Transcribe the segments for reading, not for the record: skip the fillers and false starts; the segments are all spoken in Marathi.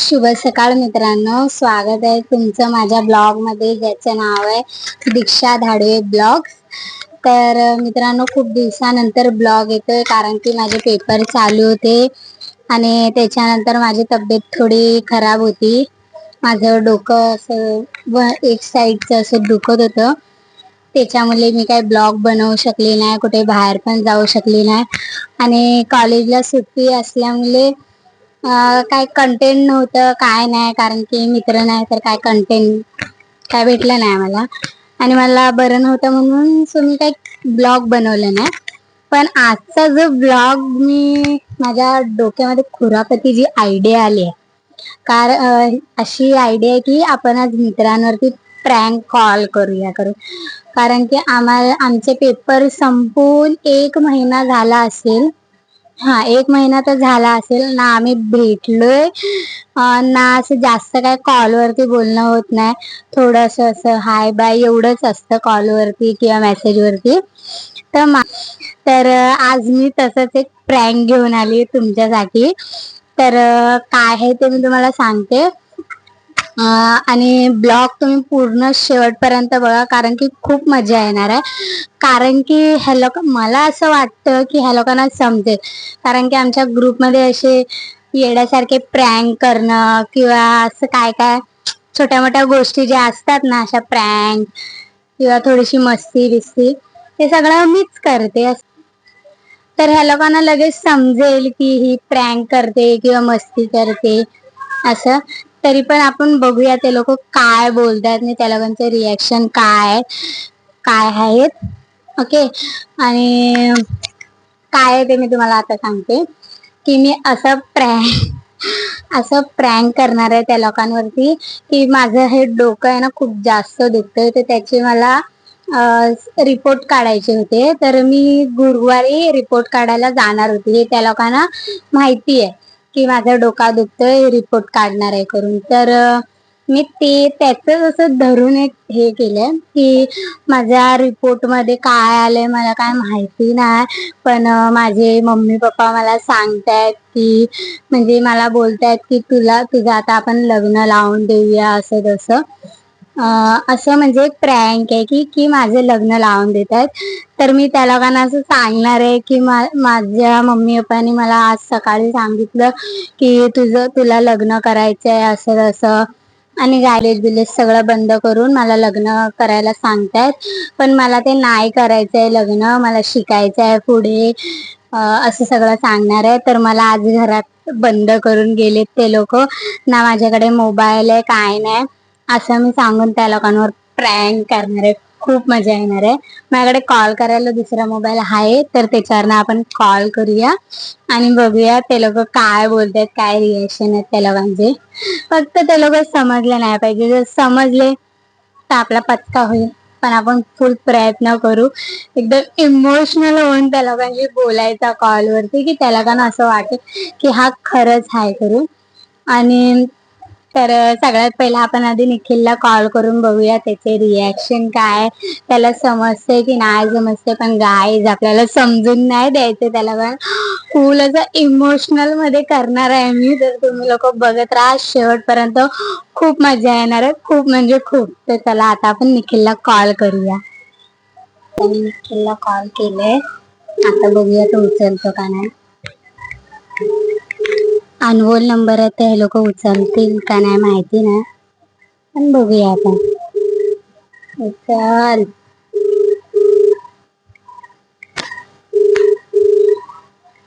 शुभ सकाळ मित्रांनो, स्वागत आहे तुमचं माझ्या ब्लॉग मध्ये ज्याचं नाव आहे दीक्षा धाडवे ब्लॉग. तर मित्रांनो, खूप दिवसानंतर ब्लॉग येतोय कारण की माझे पेपर चालू होते आणि त्याच्यानंतर माझी तब्येत थोडी खराब होती. माझं डोकं असं एक साईडचं असं दुखत होतं, त्याच्यामुळे मी काही ब्लॉग बनवू शकले नाही, कुठे बाहेर पण जाऊ शकले नाही आणि कॉलेजला सुट्टी असल्यामुळे काय कंटेंट नव्हतं, काय नाही, कारण की मित्र नाही तर काय कंटेंट काय भेटलं नाही मला आणि मला बरं नव्हतं म्हणून मी काही ब्लॉग बनवलं नाही. पण आजचा जो ब्लॉग मी माझ्या डोक्यामध्ये खुरापती जी आयडिया आली आहे, अशी आयडिया आहे की आपण आज मित्रांवरती प्रँक कॉल करूया कारण की आमचे पेपर संपून 1 महिना झाला असेल. एक महिना तर झाला असेल ना, आम्ही भेटलोय ना, असं जास्त काय कॉलवरती बोलणं होत नाही. थोडस असं हाय बाय एवढंच असतं कॉलवरती किंवा मेसेजवरती. तर आज मी तसंच एक प्रँक घेऊन आली तुमच्यासाठी. तर काय आहे ते मी तुम्हाला सांगते आणि ब्लॉग तुम्ही पूर्ण शेवटपर्यंत बघा कारण की खूप मजा येणार आहे. कारण की मला असं वाटतं की ह्या लोकांना समजेल, कारण की आमच्या ग्रुपमध्ये असे येड्यासारखे प्रँक करणं किंवा असं काय काय छोट्या मोठ्या गोष्टी ज्या असतात ना, अशा प्रँक किंवा थोडीशी मस्ती बिस्ती, ते सगळं मीच करते. तर ह्या लोकांना लगेच समजेल की ही प्रँक करते किंवा मस्ती करते असं. तरी पण आपण बघूया ते लोक काय बोलतात आणि त्या लोकांचे रिॲक्शन काय आहेत. ओके, आणि काय ते मी तुम्हाला आता सांगते की मी असं प्रँक करणार आहे त्या लोकांवरती की माझं हे डोकं आहे ना खूप जास्त दुखतंय, तर त्याचे मला रिपोर्ट काढायचे होते. तर मी गुरुवारी रिपोर्ट काढायला जाणार होते, हे त्या लोकांना माहिती आहे की माझं डोका दुखतोय, रिपोर्ट काढणार आहे करून. तर मी त्याच असं धरून एक हे केलं की माझ्या रिपोर्ट मध्ये काय आलंय मला काय माहिती नाही, पण माझे मम्मी पप्पा मला सांगतायत की म्हणजे मला बोलतायत की तुझं आता आपण लग्न लावून देऊया असं तसं. असं म्हणजे एक प्रँक आहे की माझे लग्न लावून देत आहेत. तर मी त्या लोकांना असं सांगणार आहे की माझ्या मम्मी पप्पानी मला आज सकाळी सांगितलं की तुला लग्न करायचंय असं तसं, आणि कॉलेज बिलेज सगळं बंद करून मला लग्न करायला सांगतायत. पण मला ते नाही करायचंय लग्न, मला शिकायचंय पुढे असं सगळं सांगणार आहे. तर मला आज घरात बंद करून गेलेत ते लोक, ना माझ्याकडे मोबाईल आहे काय नाही, असं मी सांगून त्या लोकांवर प्रँक करणार आहे. खूप मजा येणार आहे. माझ्याकडे कॉल करायला दुसरा मोबाईल आहे, तर त्याच्यावरनं आपण कॉल करूया आणि बघूया ते लोक काय बोलतात, काय रिएक्शन आहेत त्या लोकांचे. फक्त ते लोक समजले नाही पाहिजे, जर समजले तर आपला पचका होईल. पण आपण फुल प्रयत्न करू एकदम इमोशनल होऊन त्या लोकांशी बोलायचा कॉलवरती की त्या लोकांना असं वाटेल की हा खरंच हाय करू. आणि तर सगळ्यात पहिला आपण आधी निखिलला कॉल करून बघूया त्याचे रिॲक्शन काय, त्याला समजते की नाही समजते. पण गाईज आपल्याला समजून नाही द्यायचं त्याला, पण फुल असं इमोशनल मध्ये करणार आहे मी. तर तुम्ही लोक बघत राहा शेवटपर्यंत, खूप मजा येणार आहे, खूप म्हणजे खूप. तर चला आता आपण निखिलला कॉल करूया. निखिलला कॉल केले, आता बघूया तो उचलतो का नाही. अनमोल नंबर आहे, तर हे लोक उचलतील का नाही माहिती नाही, पण बघूया आता. उचल.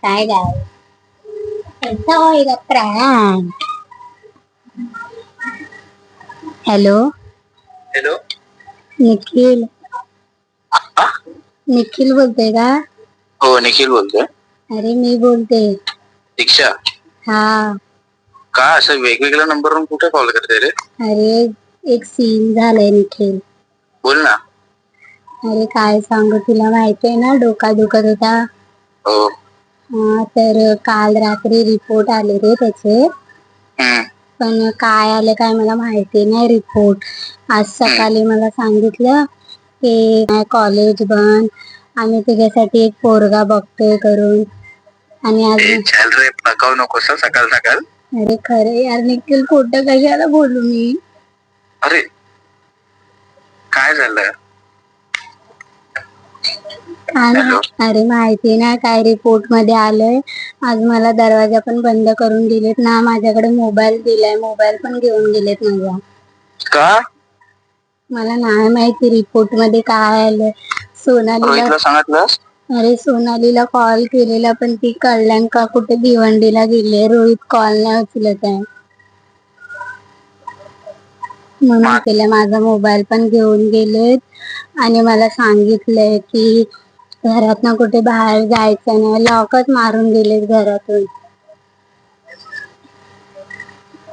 काय होईल prank. Hello hello, Nikhil. Nikhil बोलतोय का? हो निखिल बोलतोय. अरे मी बोलते दीक्षा. हा, का असं वेगवेगळ्या नंबरवरून कुठे कॉल करते रे? अरे एक सीन झालंय निखिल. बोल ना. अरे काय सांगू तुला, माहिती आहे ना डोका दुखत होता. हो. तर काल रात्री रिपोर्ट आले रे त्याचे, पण काय आले काय मला माहिती नाही रिपोर्ट. आज सकाळी मला सांगितलं की कॉलेज बंद, आम्ही तुझ्यासाठी एक पोरगा बघतोय करून. आणि आज रे पकावू नकोस सकाळ सकाळ. अरे खरं यार निखिल, खोटं कशाला बोलू मी. अरे काय झालं? हॅलो. अरे माहिती ना काय रिपोर्ट मध्ये आलंय. आज मला दरवाजा पण बंद करून दिलेत ना, माझ्याकडे मोबाईल दिलाय, मोबाईल पण घेऊन गेलेत माझा. का? मला नाही माहिती रिपोर्ट मध्ये काय आलंय. सोनालीला रोहितला सांगितलंस? अरे सोनालीला कॉल केलेला पण ती कल्याण का कुठे भिवंडीला गेले. रोहित कॉल नाही उचलत आहे म्हणून केलं. माझा मोबाईल पण घेऊन गेलेत आणि मला सांगितलंय की घरात कुठे बाहेर जायचं नाही, लॉकच मारून दिलेत घरातून.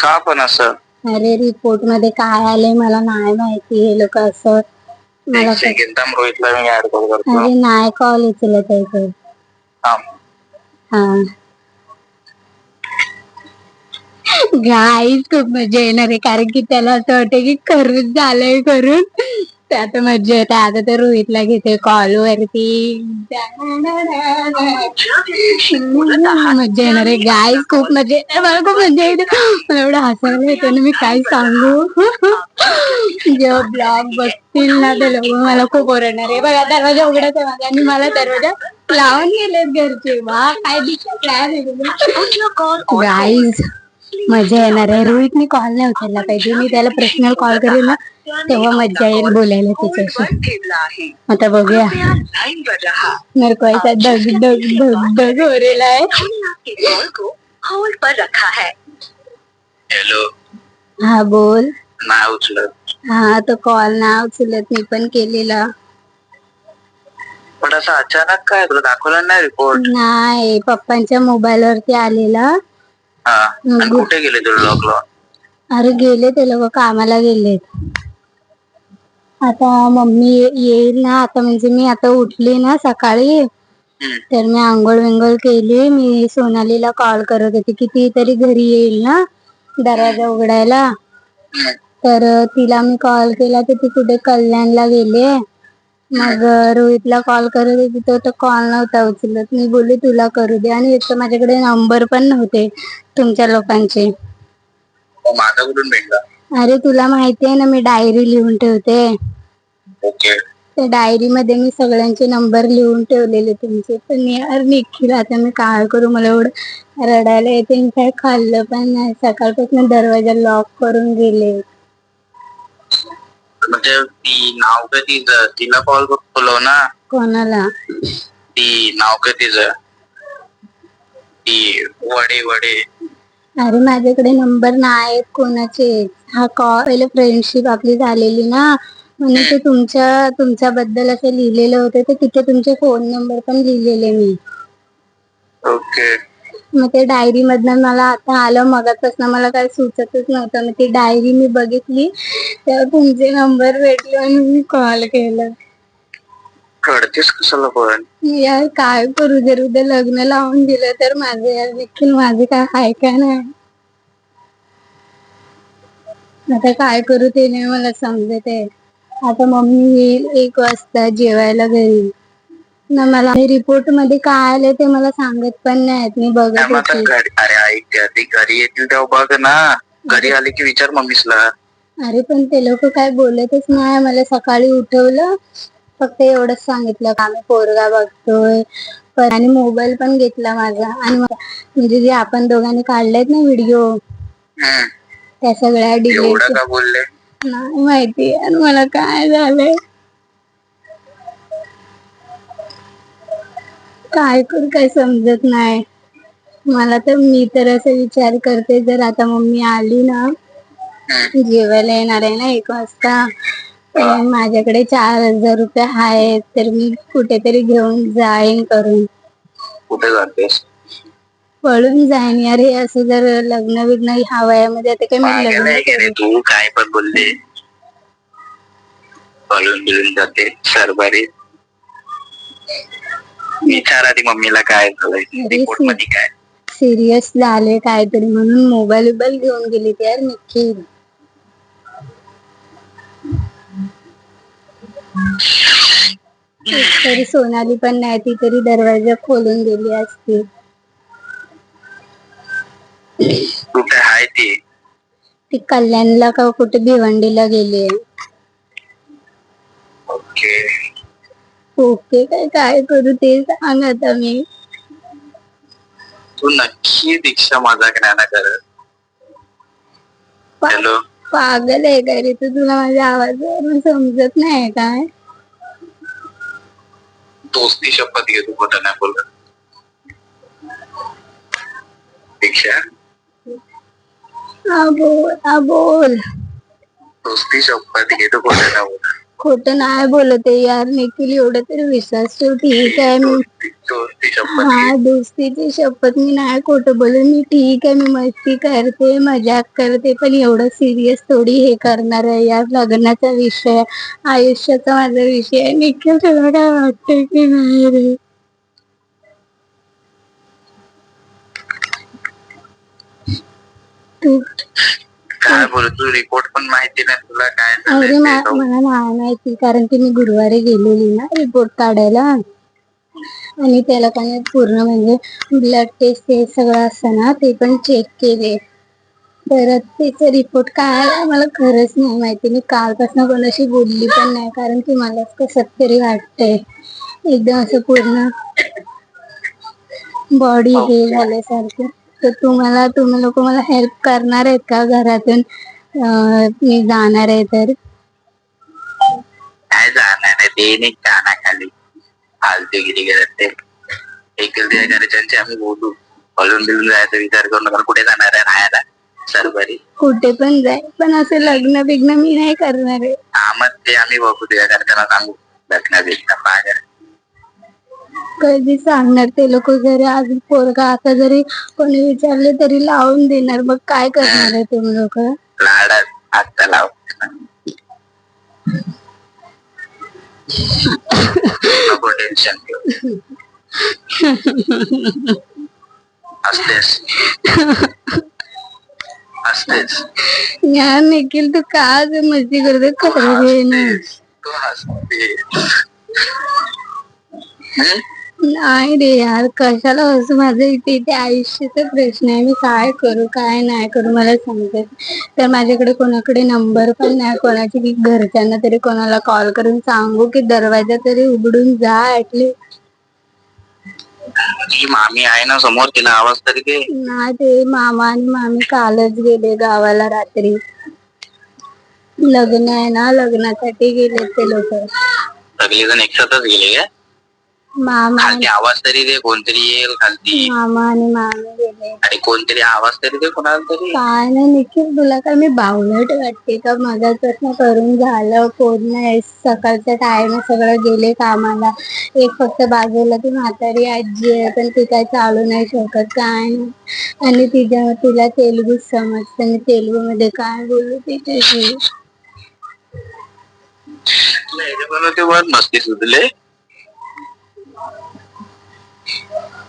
का पण असं? अरे रिपोर्ट मध्ये काय आलंय मला नाही माहिती. हे लोक असं मला एकदम रोहितला मी ऍड करतो. अरे नाही कॉल उचलत आहे तो. हा गाईस खूप मजा येणार आहे, कारण की त्याला असं वाटतं की खरंच झालंय करून. ते आता मजा येते. आता तर रोहितला घेते कॉल वरती. मजा येणार आहे गाईस, खूप मजा येते. मला खूप मजा येते. मला एवढं हसायला येतं ना, मी काय सांगू. जेव्हा ब्लॉग बघतील ना ते लोक मला खूप ओरडणार आहे. बघा दरवाजा उघडत आहे माझा आणि मला दरवाजा लावून गेलेत घरचे. वा काय दिसत गाईज, मजा येणार आहे. रोहितने कॉल नाही उचलला पाहिजे. मी त्याला पर्सनल कॉल करेन ना, तेव्हा मजा येईल बोलायला त्याच्याशी. आता बघूया. मेरे को ऐसा डग डग डग डग हो रहा है. हॅलो. हा बोल. नाही उचलत. हा तो कॉल नाही उचलत, मी पण केलेला. पण असं अचानक काय, तुला दाखवलं नाही रिपोर्ट? नाही, पप्पांच्या मोबाईल वरती आलेला. आणि कुठे गेले तुला लॉक लावून? अरे गेले ते लोक कामाला गेलेत. आता मम्मी येईल ना, आता म्हणजे मी आता उठली ना सकाळी, तर मी आंघोळ विंघोळ केली. मी सोनालीला कॉल करत होती की ती तरी घरी येईल ना दरवाजा उघडायला. तर तिला मी कॉल केला तर ती कुठे कल्याणला गेली. मग रोहितला कॉल करत होती तर कॉल नव्हता उचलत. मी बोलली तुला करू दे, आणि एक तर माझ्याकडे नंबर पण नव्हते तुमच्या लोकांचे. माझा कुठून भेटला? अरे तुला माहिती आहे ना, मी डायरी लिहून ठेवते. त्या डायरी मध्ये मी सगळ्यांचे नंबर लिहून ठेवलेले तुमचे. पण यार निखिल, आता मी काय करू, मला एवढं रडायला येते. काय खाल्लं पण नाही, सकाळपासून दरवाजा लॉक करून गेले. म्हणजे ती नाव काय तिचं, तिला कॉल बोलव ना. कोणाला? ती नाव काय तिचं, ती वडे वडे. अरे माझ्याकडे नंबर नाही कोणाचे. हा कॉल पहिले फ्रेंडशिप आपली झालेली ना, म्हणून ते तुमच्याबद्दल असं लिहिलेलं होतं. तर तिथे तुमचे फोन नंबर पण लिहिलेले मी. ओके. मग ते डायरी मधनं मला आता आलं. मगापासून मला काही सुचतच नव्हतं. मग ती डायरी मी बघितली, तेव्हा तुमचे नंबर भेटले आणि मी कॉल केला. कळतेस कशाला पण? यार काय करू, जर उद्या लग्न लावून दिलं तर माझं, यार देखील माझे काय हाय काय नाही. आता काय करू ते नाही मला समजत आहे. आता मम्मी येईल 1 वाजता जेवायला घरी ना. मला रिपोर्ट मध्ये काय आले ते मला सांगत पण नाहीत. मी बघत होती. अरे ऐक, ती घरी येतील तेव्हा बघ ना. घरी आले की विचार मम्मीसला. अरे पण ते लोक काय बोलतच नाही. मला सकाळी उठवलं, फक्त एवढंच सांगितलं का आम्ही पोरगा बघतोय, आणि मोबाईल पण घेतला माझा. आणि म्हणजे जे आपण दोघांनी काढलेत ना व्हिडिओ, त्या सगळ्या डिलीट. का बोलले? नाही माहिती आणि मला काय झालंय, काय करू काय समजत नाही मला. तर मी तर असं विचार करते, जर आता मम्मी आली ना, जेवायला येणार आहे ना 1 वाजता, माझ्याकडे 4,000 रुपये आहेत, तर मी कुठेतरी घेऊन जाईन करून. कुठे जातेस? पळून जाईन यार. हे असं जर लग्न विग्न ह्या वयामध्ये, आता काय मी लग्न तू काय पण बोलले, पळून बिळून जाते सरबारी. विचार आधी मम्मीला काय झालंय, रिपोर्ट मध्ये काय सिरियस झाले काहीतरी, म्हणून मोबाईल घेऊन गेली यार निखिल. तरी सोनाली पण नाही, ती तरी दरवाजा खोलून गेली असती. कुठे आहे ती कल्याणला का कुठे भिवंडीला गेली. ओके. ओके काय करू ते सांग आता मी. तू नक्की दीक्षा मजाक नाही ना करत. हॅलो. पागल आहे काय रे तू? तुला माझ्या आवाजावरून समजत नाही काय? दोस्ती शपथ घे, तू खोटं नाही बोलत. दीक्षा बोल. दोस्ती शपथ घे, तू खोटं नाही बोलत. खोटं नाही बोलत आहे यार निखिल, एवढं तरी विश्वास ठेव. ठीक आहे मी. दोस्ती शपथ घे. हा दोस्तीची शपथ, मी नाही खोटं बोलत. मी ठीक आहे, मी मस्ती करते, मजाक करते, पण एवढं सिरियस थोडी हे करणार आहे यार. लग्नाचा विषय, आयुष्याचा माझा विषय आहे. निखिल तुला काय वाटतंय की नाही रे? तू काय बोलत, तू रिपोर्ट पण माहिती नाही तुला काय अरे झालंय मला नाही माहिती, कारण की मी गुरुवारी गेलेली ना रिपोर्ट काढायला, आणि त्याला काय पूर्ण म्हणजे ब्लड टेस्ट हे सगळं असतं ना, ते पण चेक केले. तर त्याचा रिपोर्ट काय मला खरंच नाही माहिती. मी कालपासून कोणाशी बोलली पण नाही, कारण की मला कसं तरी वाटतंय एकदम असं पूर्ण बॉडी हे झाल्यासारखं. तर तुम्ही लोक मला हेल्प करणार आहेत का घरातून? मी जाणार आहे तर. काय जाणार आहे ते नाही कानाखाली फालतूगिरी करत ते. एकुलती एक घरच्यांची आम्ही बोलू, बोलून बिलून जायचा विचार करू नका. कुठे जाणार आहे राहायला? सरबरी कुठे पण जाय, पण असं लग्न बिग्न मी नाही करणार आहे. हा मग ते आम्ही बघू, तुझ्या घरच्यांना सांगू लग्न बिग्न पाहिजे. कधी सांगणार ते लोक? जरी आज पोरगा आता जरी कोणी विचारले तरी लावून देणार. मग काय करणार आहे तुम्ही लोक? लाडात हात लाव, नको टेन्शन घेऊ. असतेस यार निखिल तू का मस्ती करते? खरं घे ना. तू हसते. नाही रे यार, कशाला हसू? माझं इथे आयुष्याचा प्रश्न आहे. मी काय करू काय नाही करू मला समजत. तर माझ्याकडे कोणाकडे नंबर पण नाही कोणाची, की घरच्यांना तरी कोणाला कॉल करून सांगू की दरवाजा तरी उघडून जा ऍटलीस्ट. तुझी मामी आहे ना समोर, तिला आवाज तरी दे. नाही, ते मामा आणि मामी कालच गेले गावाला रात्री. लग्न आहे ना, लग्नासाठी गेले ते लोक. सगळेजण एकसाथच गेले का? मामा खालती आवाज तरी दे, कोणतरी येईल खालती. मामा आणि मामी गेले. आणि कोणतरी आवाज तरी दे कोणाला तरी. काय नाही निखिल, तुला काय मी बावळट वाटते का? मगाचपासून करून झालं पूर्ण, सकाळचा टाइम सगळं गेले कामाला. एक फक्त बाजूला ती म्हातारी आजी आहे, पण ती काय चालू नाही शकत काय नाही. आणि तिला तेलुगू समजतं, मी तेलुगू मध्ये काय बोलू तिच्याशी? मस्ती सुचले.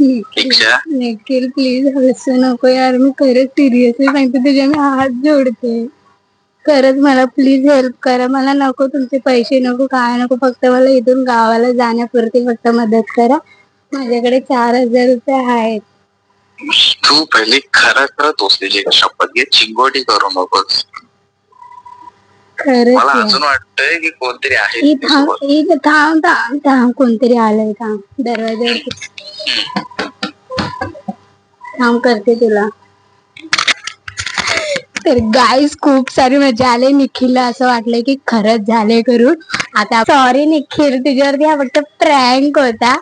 निखिल प्लीज हसू नको यार, मी खरंच सिरियसली सांगते, तुझ्या मी हात जोडते. खरंच मला प्लीज हेल्प करा. मला नको तुमचे पैसे, नको काय नको, फक्त मला इथून गावाला जाण्यापुरती फक्त मदत करा. माझ्याकडे 4,000 रुपये आहेत. तू पहिले खरं दोस्तीची शपथ घे, चिंगोटी करू नकोस. खरंच मला अजून वाटतंय की कोणतरी आहे. थांब कोणतरी आलंय. थांब दरवाजा थांब, करते तुला. तर गाईस खूप सारी मजा आली. निखिलला असं वाटलंय की खरंच झाले करून. आता सॉरी निखिल, तुझ्यावरती हा फक्त प्रँक होता.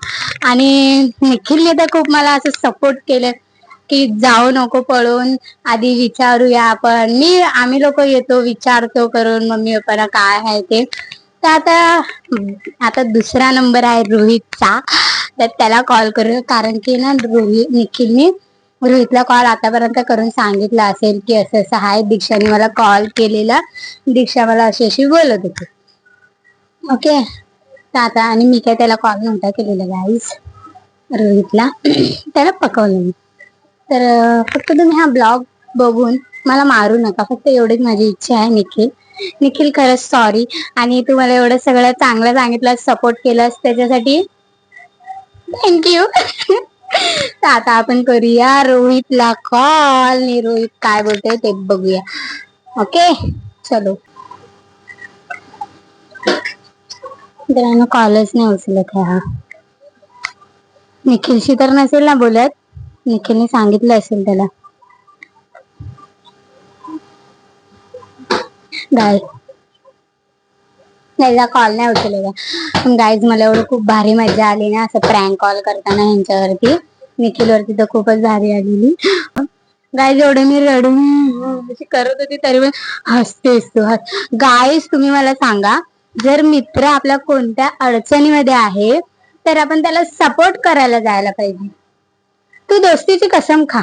आणि निखिलने तर खूप मला असं सपोर्ट केलं की जाऊ नको पळून, आधी विचारूया आपण. आम्ही लोक येतो, विचारतो करून मम्मी पप्पाला काय आहे ते. तर आता दुसरा नंबर आहे रोहितचा, तर त्याला कॉल करू. कारण की ना निखिलने रोहितला कॉल आतापर्यंत करून सांगितलं असेल की असं असं आहे, दीक्षाने मला कॉल केलेला, दीक्षा मला अशी बोलत होती. ओके, तर आता आणि मी काय त्याला कॉल नव्हता केलेला गाईस रोहितला, त्याला पकवलं मी. तर फक्त तुम्ही हा ब्लॉग बघून मला मारू नका, फक्त एवढीच माझी इच्छा आहे. निखिल खरंच सॉरी. आणि तू मला एवढं सगळं चांगलं सांगितलं, सपोर्ट केलंस, त्याच्यासाठी थँक्यू. तर आता आपण करूया रोहितला कॉल आणि रोहित काय बोलतोय ते बघूया. ओके चलो. मित्रांनो कॉलच नाही उचलत हा. निखिलशी तर नसेल ना बोलत, निखिलने सांगितलं असेल त्याला. गाय त्याचा कॉल नाही उचलला. पण गाईज मला एवढं खूप भारी मजा आली ना असं प्रँक कॉल करताना ह्यांच्यावरती. निखिल वरती तर खूपच भारी आलेली. गाईज एवढे मी रडून करत होती तरी पण हसतेस तू. गाईज तुम्ही मला सांगा, जर मित्र आपल्या कोणत्या अडचणीमध्ये आहे तर आपण त्याला सपोर्ट करायला जायला पाहिजे. तू दोस्तीची कसम खा,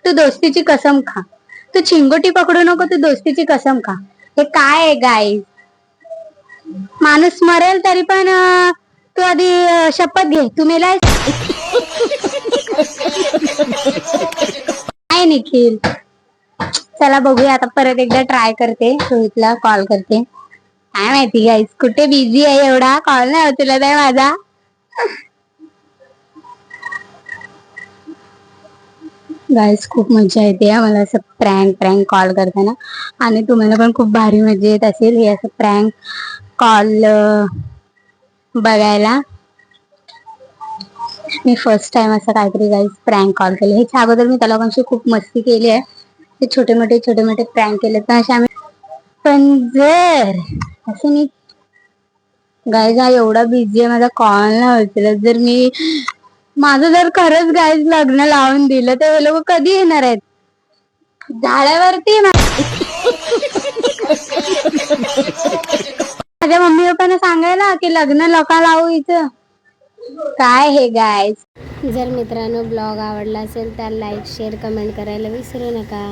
तू दोस्तीची कसम खा. तू चिंगोटी पकडू नको, तू दोस्तीची कसम खा. हे काय आहे गाईज? माणूस मरेल तरी पण तू आधी शपथ घे. तू मेलाय काय निखिल? चला बघूया आता परत एकदा ट्राय करते, रोहितला कॉल करते. काय माहिती गाईज कुठे बिझी आहे एवढा कॉल नाही उचलत आहे माझा. गाईज खूप मजा येते मला असं प्रँक कॉल करताना. आणि तुम्हाला पण खूप भारी मजा येत असेल हे असं प्रँक कॉल बघायला. मी फर्स्ट टाइम असं काहीतरी गाईज प्रँक कॉल केले. ह्याच्या अगोदर मी त्या लोकांशी खूप मस्ती केली आहे. ते छोटे मोठे प्रँक केले तर असे आम्ही. पण जर असं मी गाईज हा एवढा बिझी आहे माझा कॉल नाही उचलत. जर मी माझं जर खरंच गाईज लग्न लावून दिलं तर हे लोक कधी येणार आहेत झाडावरती? माझ्या मम्मी पप्पांना सांगायला की लग्न नका लावू इथं. काय हे गाईज. जर मित्रांनो ब्लॉग आवडला असेल तर लाईक शेअर कमेंट करायला विसरू नका.